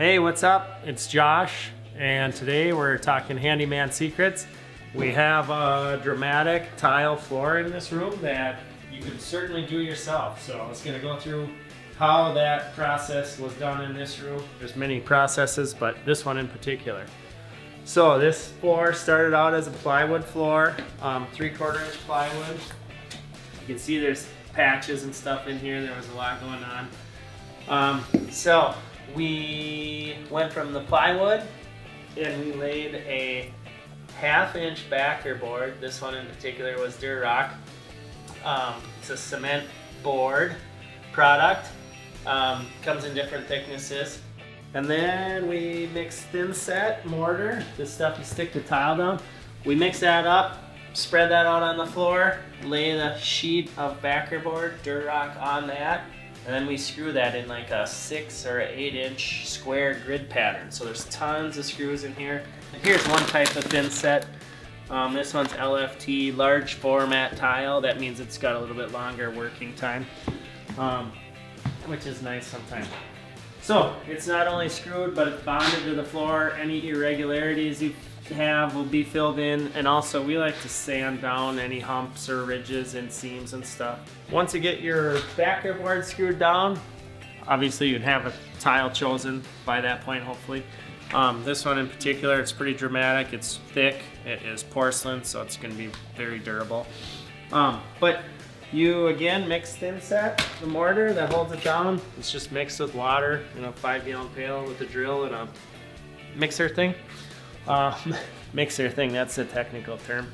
Hey, what's up? It's Josh, and today we're talking handyman secrets. We have a dramatic tile floor in this room that you can certainly do yourself. So I was going to go through how that process was done in this room. There's many processes, but this one in particular. So this floor started out as a plywood floor, 3/4 inch plywood. You can see there's patches and stuff in here. There was a lot going on. So we went from the plywood and we laid a 1/2 inch backer board. This one in particular was Durock. It's a cement board product. Comes in different thicknesses. And then we mixed thin set mortar. This stuff you stick the tile down. We mix that up, spread that out on the floor, lay the sheet of backer board Durock on that, and then we screw that in like a 6 or 8 inch square grid pattern. So there's tons of screws in here. Here's one type of thin set. This one's LFT, large format tile. That means it's got a little bit longer working time, which is nice sometimes. So it's not only screwed, but it's bonded to the floor. Any irregularities you have will be filled in, and also we like to sand down any humps or ridges and seams and stuff. Once you get your backer board screwed down, obviously you'd have a tile chosen by that point, hopefully. This one in particular, it's pretty dramatic. It's thick, it is porcelain, so it's going to be very durable. But you again mix thin set, the mortar that holds it down. It's just mixed with water in a 5-gallon pail with a drill and a mixer thing. Mixer thing, that's the technical term.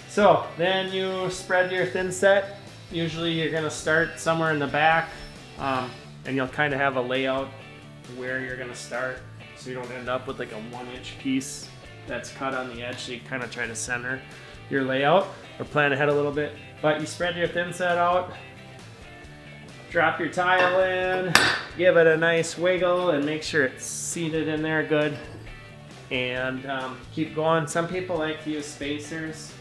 So then you spread your thin set. Usually you're gonna start somewhere in the back, and you'll kind of have a layout where you're gonna start, so you don't end up with like a 1-inch piece that's cut on the edge. So you kind of try to center your layout or plan ahead a little bit. But you spread your thin set out, drop your tile in, give it a nice wiggle and make sure it's seated in there good, and keep going. Some people like to use spacers.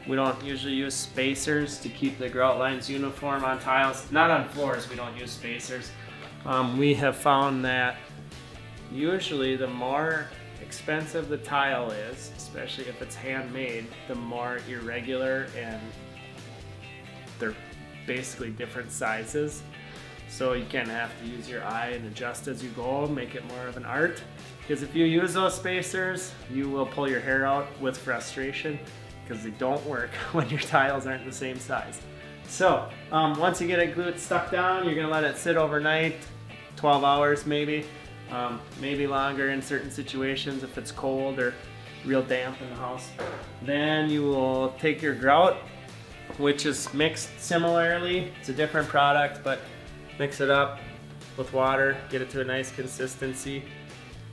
We don't usually use spacers to keep the grout lines uniform on tiles. Not on floors, we don't use spacers. We have found that usually the more expensive the tile is, especially if it's handmade, the more irregular, and they're basically different sizes. So you kind of have to use your eye and adjust as you go, make it more of an art. Because if you use those spacers, you will pull your hair out with frustration, because they don't work when your tiles aren't the same size. So once you get it glued stuck down, you're gonna let it sit overnight, 12 hours maybe, maybe longer in certain situations if it's cold or real damp in the house. Then you will take your grout, which is mixed similarly. It's a different product, but mix it up with water, get it to a nice consistency,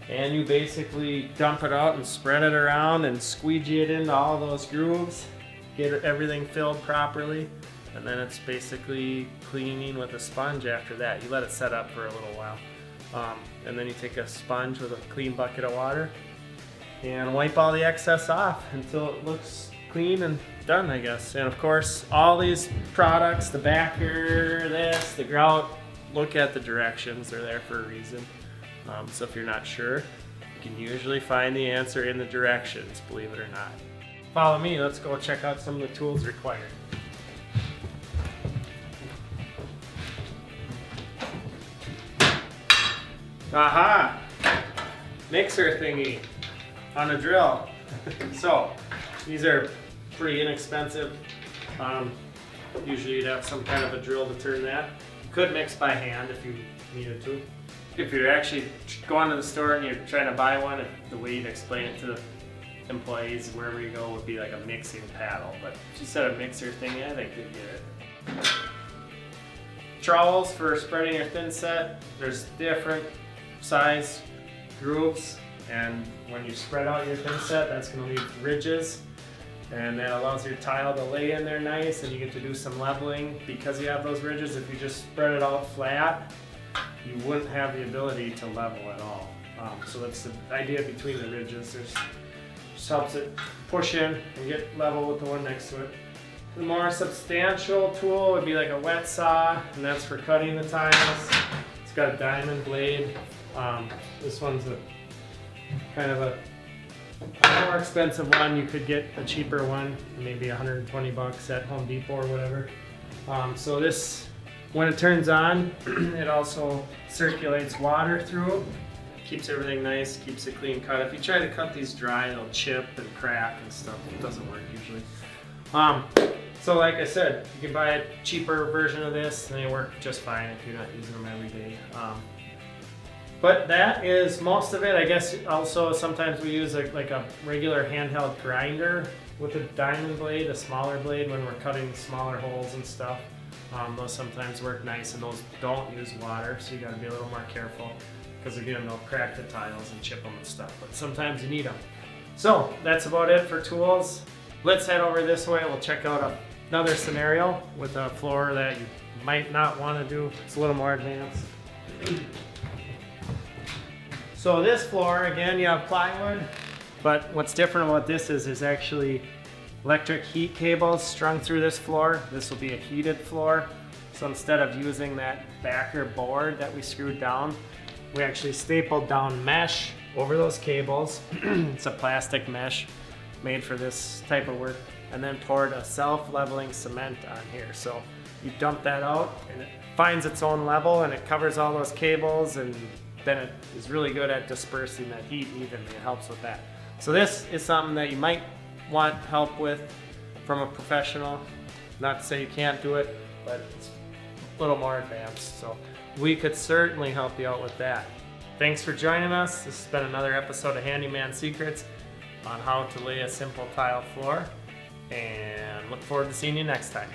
and you basically dump it out and spread it around and squeegee it into all those grooves, get everything filled properly, and then it's basically cleaning with a sponge after that. You let it set up for a little while, and then you take a sponge with a clean bucket of water and wipe all the excess off until it looks clean and done, I guess. And of course, all these products, the backer, this, the grout, look at the directions. They're there for a reason. So if you're not sure, you can usually find the answer in the directions, believe it or not. Follow me, let's go check out some of the tools required. Aha! Mixer thingy on a drill. So these are pretty inexpensive. Usually you'd have some kind of a drill to turn that. You could mix by hand if you needed to. If you're actually going to the store and you're trying to buy one, the way you'd explain it to the employees wherever you go would be like a mixing paddle. But if you said a mixer thingy, I think they'd get it. Trowels for spreading your thin set. There's different size grooves, and when you spread out your thin set, that's going to leave ridges, and that allows your tile to lay in there nice, and you get to do some leveling because you have those ridges. If you just spread it out flat, you wouldn't have the ability to level at all. So that's the idea between the ridges. Just helps it push in and get level with the one next to it. The more substantial tool would be like a wet saw, and that's for cutting the tiles. It's got a diamond blade This one's a kind of a more expensive one. You could get a cheaper one, maybe 120 bucks at Home Depot or whatever. So this, when it turns on, it also circulates water through, keeps everything nice, keeps it clean cut. If you try to cut these dry, they'll chip and crack and stuff. It doesn't work usually. So like I said, you can buy a cheaper version of this and they work just fine if you're not using them every day. But that is most of it. I guess also sometimes we use like a regular handheld grinder with a diamond blade, a smaller blade, when we're cutting smaller holes and stuff. Those sometimes work nice, and those don't use water, so you got to be a little more careful because again, they'll crack the tiles and chip them and stuff, but sometimes you need them. So that's about it for tools. Let's head over this way. We'll check out another scenario with a floor that you might not want to do. It's a little more advanced. So this floor, again, you have plywood, but what's different about this is there's actually electric heat cables strung through this floor. This will be a heated floor. So instead of using that backer board that we screwed down, we actually stapled down mesh over those cables. It's a plastic mesh made for this type of work, and then poured a self-leveling cement on here. So you dump that out and it finds its own level and it covers all those cables, and then it is really good at dispersing that heat evenly. It helps with that. So this is something that you might want help with from a professional. Not to say you can't do it, but it's a little more advanced. So we could certainly help you out with that. Thanks for joining us. This has been another episode of Handyman Secrets on how to lay a simple tile floor, and look forward to seeing you next time.